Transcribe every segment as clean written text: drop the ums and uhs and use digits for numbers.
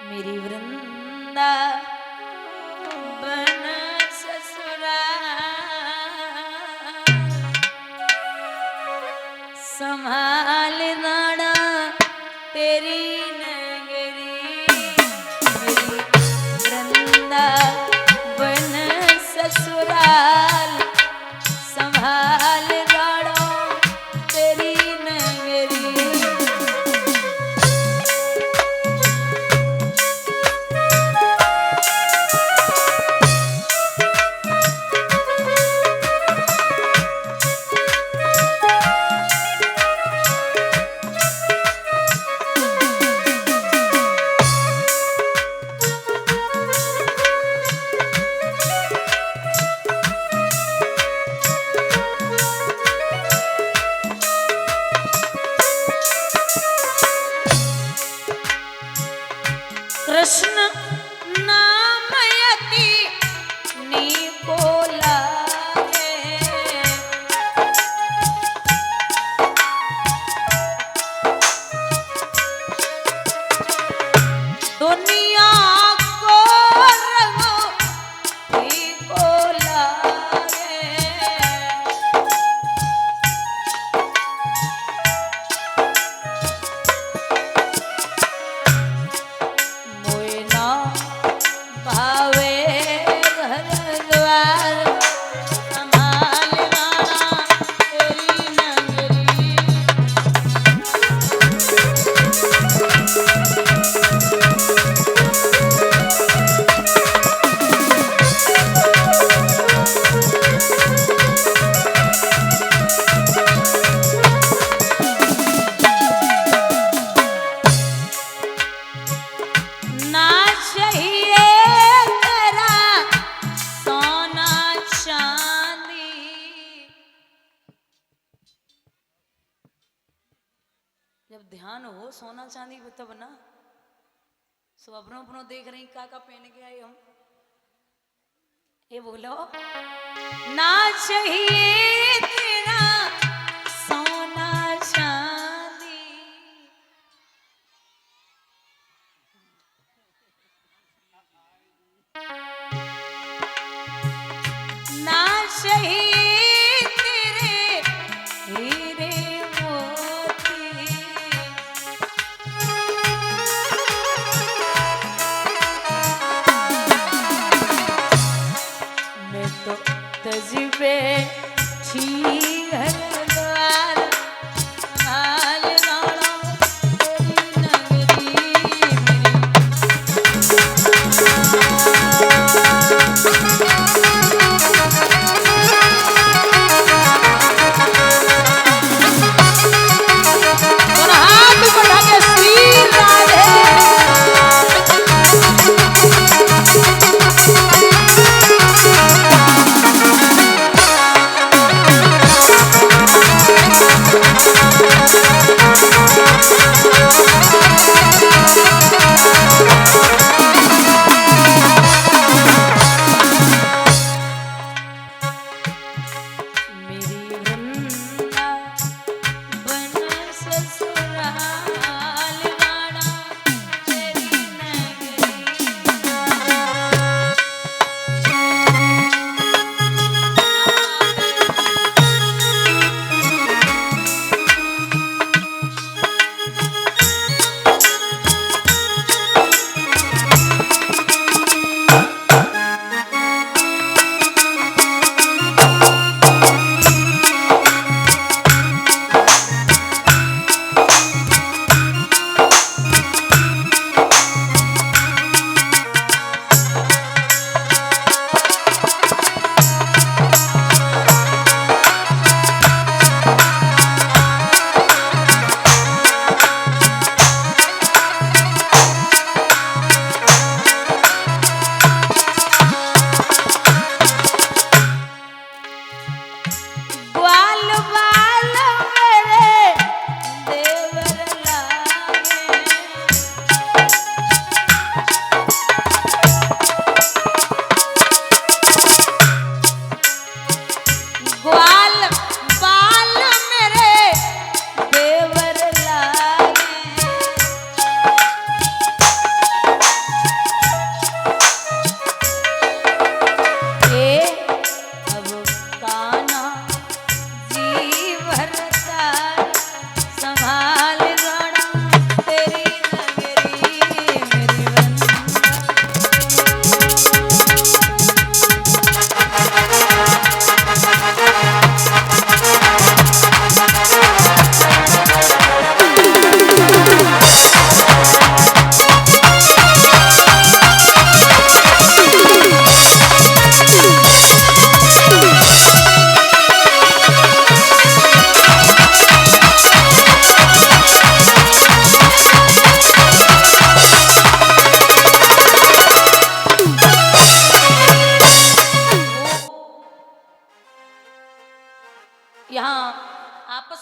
मेरी वृंदा बन ससुराल संभाल नाड़ा तेरी नगरी मेरी वृंदा बन ससुराल संभाल नाड़ा तेरी नगरी। कृष्ण नाम यति नीको लागे दुनिया को रंग फीको लागे मोए ना भावे घर द्वार संभाल नाड़ा तेरी नगरी। ना चाहिए तेरा सोना चांदी जब ध्यान हो सोना चांदी पे तब ना सब अपनों अपनों देख रही का पहन के आए हम ये बोलो ना चाहिए तेरा सोना चांदी ना चाहिए तेरे हीरे मोती मैं तो तज पे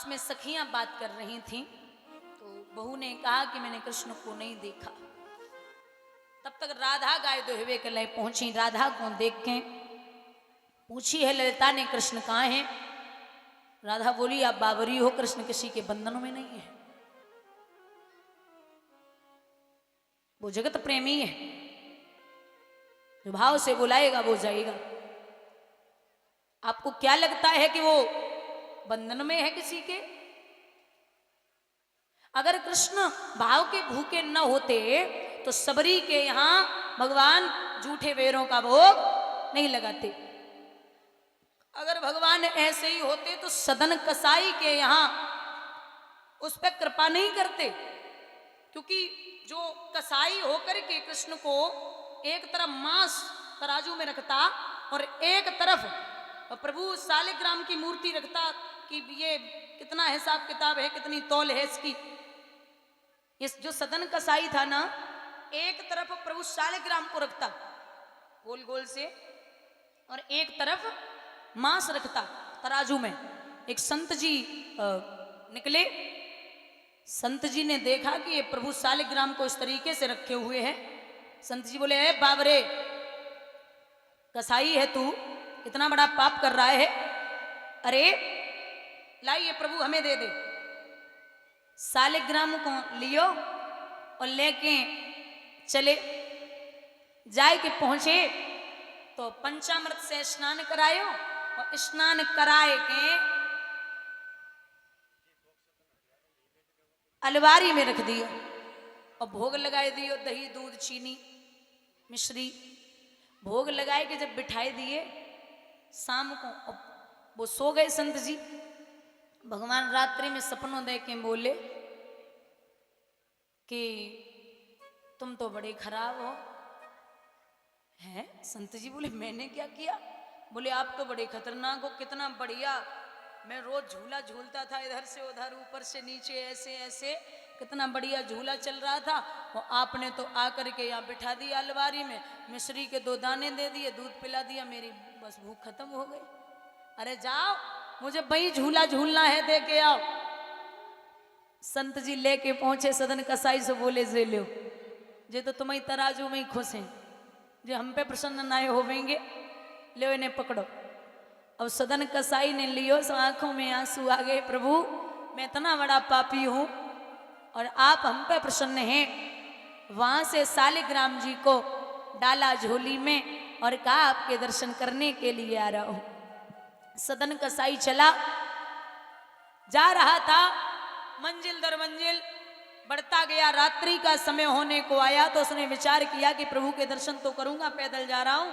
में सखियां बात कर रही थीं, तो बहू ने कहा कि मैंने कृष्ण को नहीं देखा। तब तक राधा गाय दोहवे के लिए पहुंची। राधा को देख के पूछी है ललिता ने, कृष्ण कहाँ है? राधा बोली, आप बावरी हो, कृष्ण किसी के बंधनों में नहीं है, वो जगत प्रेमी है, जो भाव से बुलाएगा वो जाएगा। आपको क्या लगता है कि वो बंधन में है किसी के? अगर कृष्ण भाव के भूखे न होते तो सबरी के यहां भगवान जूठे बेरों का भोग नहीं लगाते। अगर भगवान ऐसे ही होते तो सदन कसाई के यहां उस पर कृपा नहीं करते, क्योंकि जो कसाई होकर के कृष्ण को एक तरफ मांस तराजू में रखता और एक तरफ प्रभु शालिग्राम की मूर्ति रखता कि ये कितना हिसाब किताब है, कितनी तौल है इसकी। इस जो सदन कसाई था ना, एक तरफ प्रभु शालिग्राम को रखता गोल गोल से और एक तरफ मांस रखता तराजू में। एक संत जी निकले, संत जी ने देखा कि ये प्रभु शालिग्राम को इस तरीके से रखे हुए हैं। संत जी बोले, बाबरे कसाई है तू, इतना बड़ा पाप कर रहा है, अरे लाइए प्रभु हमें दे दे। शालिग्राम को लियो और लेके चले। जाए के पहुंचे तो पंचामृत से स्नान करायो और स्नान कराए के अलवारी में रख दियो और भोग लगाए दियो, दही दूध चीनी मिश्री भोग लगाए के जब बिठाई दिए शाम को, वो सो गए संत जी। भगवान रात्रि में सपनों देख के बोले कि तुम तो बड़े खराब हो। हैं? संत जी बोले, मैंने क्या किया? बोले, आप तो बड़े खतरनाक हो, कितना बढ़िया मैं रोज झूला झूलता था, इधर से उधर ऊपर से नीचे ऐसे ऐसे, कितना बढ़िया झूला चल रहा था, और आपने तो आकर के यहाँ बिठा दिया अलवारी में, मिश्री के 2 दाने दे दिए, दूध पिला दिया, मेरी बस भूख खत्म हो गई। अरे जाओ, मुझे वही झूला झूलना है, दे के आओ। संत जी लेके पहुंचे सदन कसाई से बोले, जे लो, जे तो तुम्हारी तराजू में ही खुश हैं, जो हम पे प्रसन्न ना होवेंगे, ले इन्हें पकड़ो। अब सदन कसाई ने लियो, सो आंखों में आंसू आ गए, प्रभु मैं इतना बड़ा पापी हूं और आप हम पे प्रसन्न हैं। वहां से शालिग्राम जी को डाला झोली में और कहा, आपके दर्शन करने के लिए आ रहा हूं। सदन कसाई चला जा रहा था, मंजिल दर मंजिल बढ़ता गया। रात्रि का समय होने को आया तो उसने विचार किया कि प्रभु के दर्शन तो करूंगा, पैदल जा रहा हूं,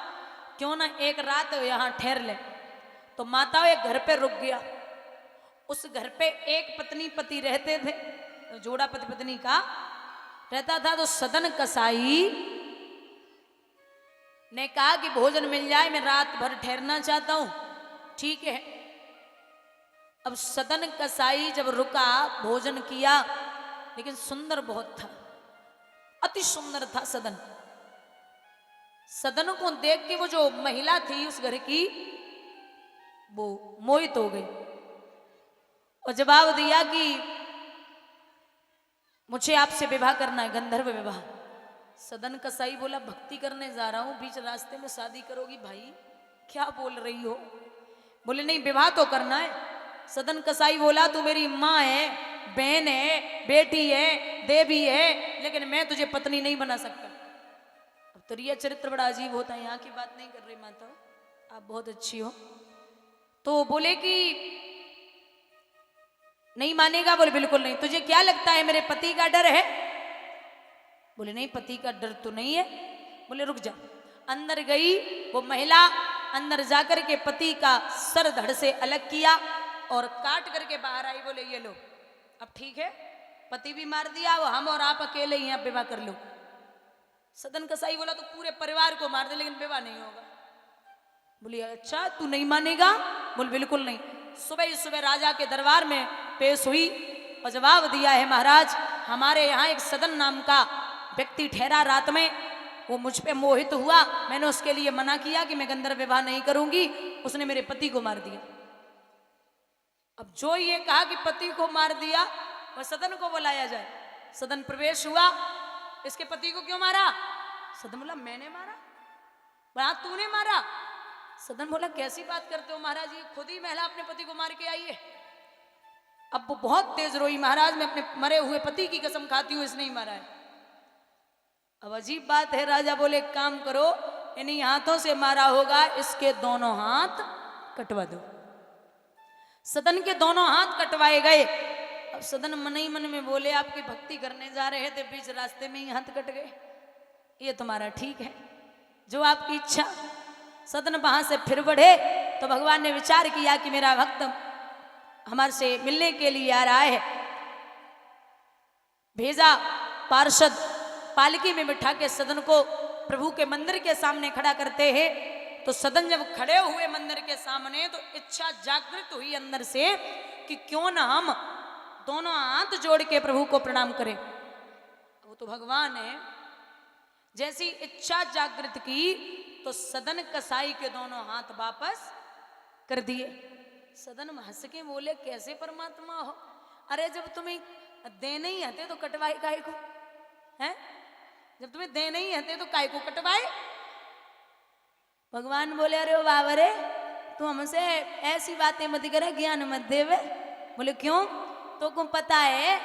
क्यों ना एक रात यहां ठहर ले। तो माता एक घर पे रुक गया। उस घर पे एक पत्नी पति रहते थे, तो जोड़ा पति पत्नी का रहता था। तो सदन कसाई ने कहा कि भोजन मिल जाए, मैं रात भर ठहरना चाहता हूं। ठीक है। अब सदन कसाई जब रुका, भोजन किया, लेकिन सुंदर बहुत था, अति सुंदर था सदन। सदन को देख के वो जो महिला थी उस घर की, वो मोहित हो गई और जवाब दिया कि मुझे आपसे विवाह करना है, गंधर्व विवाह। सदन कसाई बोला, भक्ति करने जा रहा हूं, बीच रास्ते में शादी करोगी? भाई क्या बोल रही हो? बोले, नहीं विवाह तो करना है। सदन कसाई बोला, तू मेरी माँ है, बहन है, बेटी है, देवी है, लेकिन मैं तुझे पत्नी नहीं बना सकता। अब तो रिया चरित्र बड़ा अजीब होता है, यहाँ की बात नहीं कर रही माता, आप बहुत अच्छी हो। तो बोले कि नहीं मानेगा? बोले बिल्कुल नहीं। तुझे क्या लगता है मेरे पति का डर है? बोले नहीं, पति का डर तो नहीं है। बोले रुक जा। अंदर गई वो महिला, अंदर जाकर के पति का सर धड़ से अलग किया और काट करके बाहर आई। बोले ये लो, अब ठीक है, पति भी मार दिया, वो हम और आप अकेले ही यहाँ विवाह कर लो। सदन कसाई बोला, तो पूरे परिवार को मार दे, लेकिन विवाह नहीं होगा। बोली अच्छा, तू नहीं मानेगा? बोल बिल्कुल नहीं। सुबह ही सुबह राजा के दरबार में पेश हुई और जवाब दिया है, महाराज हमारे यहाँ एक सदन नाम का व्यक्ति ठहरा रात में, वो मुझ पे मोहित हुआ, मैंने उसके लिए मना किया कि मैं गंधर्व विवाह नहीं करूंगी, उसने मेरे पति को मार दिया। अब जो ये कहा कि पति को मार दिया, वह सदन को बुलाया जाए। सदन प्रवेश हुआ, इसके पति को क्यों मारा? सदन बोला मैंने मारा। बोला तूने मारा? सदन बोला कैसी बात करते हो महाराज, ये खुद ही महिला अपने पति को मार के आई है। अब वो बहुत तेज रोई, महाराज मैं अपने मरे हुए पति की कसम खाती हूं इसने ही मारा है। अब अजीब बात है, राजा बोले एक काम करो, इन्हीं हाथों से मारा होगा, इसके दोनों हाथ कटवा दो। सदन के दोनों हाथ कटवाए गए। अब सदन मन ही मन में बोले आपकी भक्ति करने जा रहे थे, बीच रास्ते में ही हाथ कट गए, ये तुम्हारा ठीक है, जो आपकी इच्छा। सदन वहां से फिर बढ़े तो भगवान ने विचार किया कि मेरा भक्त हमारे से मिलने के लिए आ रहा है। भेजा पार्षद पालकी में बिठा के सदन को प्रभु के मंदिर के सामने खड़ा करते हैं। तो सदन जब खड़े हुए मंदिर के सामने तो इच्छा जागृत हुई अंदर से कि क्यों ना हम दोनों हाथ जोड़ के प्रभु को प्रणाम करें। वो तो भगवान है। जैसी इच्छा जागृत की तो सदन कसाई के दोनों हाथ वापस कर दिए। सदन में हंस के बोले कैसे परमात्मा हो, अरे जब तुम्हें देने ही आते तो कटवाए काय को, हैं? जब तुम्हें देने ही आते तो काय को कटवाए। भगवान बोले अरे बाबा रे तू हमसे ऐसी बातें मत करे, ज्ञान मत देवे। बोले क्यों? तो को पता है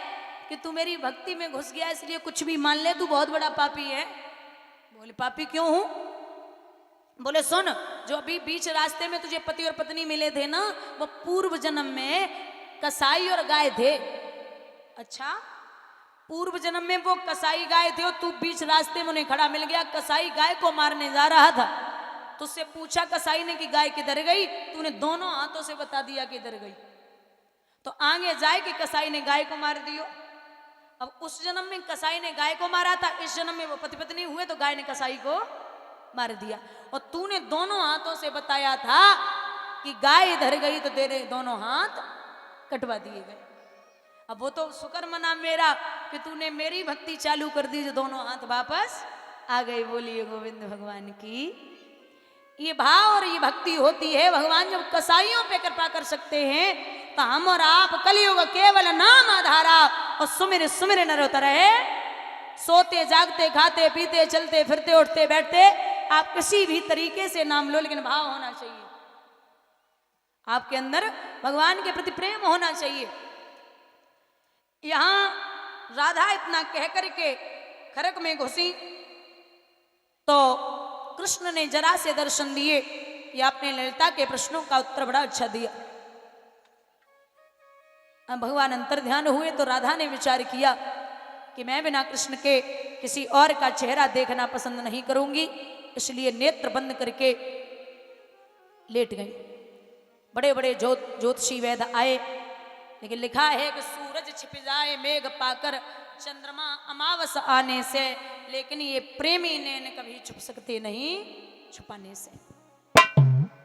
कि तू मेरी भक्ति में घुस गया इसलिए कुछ भी मान ले, तू बहुत बड़ा पापी है। बोले पापी क्यों हूं? बोले सुन, जो अभी बीच रास्ते में तुझे पति और पत्नी मिले थे ना, वो पूर्व जन्म में कसाई और गाय थे। अच्छा, पूर्व जन्म में वो कसाई गाय थे और तू बीच रास्ते में उन्हें खड़ा मिल गया, कसाई गाय को मारने जा रहा था। तुझसे पूछा कसाई ने कि गाय किधर गई, तूने दोनों हाथों से बता दिया किधर गई। तो आगे जाए कि कसाई ने गाय को मार दियो। अब उस जन्म में कसाई ने गाय को मारा था, इस जन्म में वो पति पत्नी हुए तो गाय ने कसाई को मार दिया। और तूने दोनों हाथों से बताया था कि गाय इधर गई तो तेरे दोनों हाथ कटवा दिए गए। अब वो तो शुक्र मना मेरा कि तूने मेरी भक्ति चालू कर दी, जो दोनों हाथ वापस आ गए। बोलिए गोविंद भगवान की। ये भाव और ये भक्ति होती है। भगवान जब कसाईयों पे कृपा कर सकते हैं तो हम और आप कलयुग केवल नाम आधारा और सुमिर सुमिर नर तरह, सोते जागते खाते पीते चलते फिरते उठते बैठते आप किसी भी तरीके से नाम लो, लेकिन भाव होना चाहिए। आपके अंदर भगवान के प्रति प्रेम होना चाहिए। यहां राधा इतना कह करके खरक में घुसी तो कृष्ण ने जरा से दर्शन दिए कि आपने ललिता के प्रश्नों का उत्तर बड़ा अच्छा दिया। अब भगवान अंतर ध्यान हुए तो राधा ने विचार किया कि मैं बिना कृष्ण के किसी और का चेहरा देखना पसंद नहीं करूंगी, इसलिए नेत्र बंद करके लेट गई। बड़े बड़े ज्योतिषी वैद आए, लेकिन लिखा है कि सूरज छिप जाए मेघ पाकर, चंद्रमा अमावस आने से, लेकिन ये प्रेमी नैन कभी छुप सकते नहीं छुपाने से।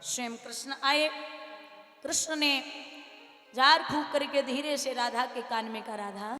स्वयं कृष्ण आए। कृष्ण ने जार फूक करके धीरे से राधा के कान में कहा, राधा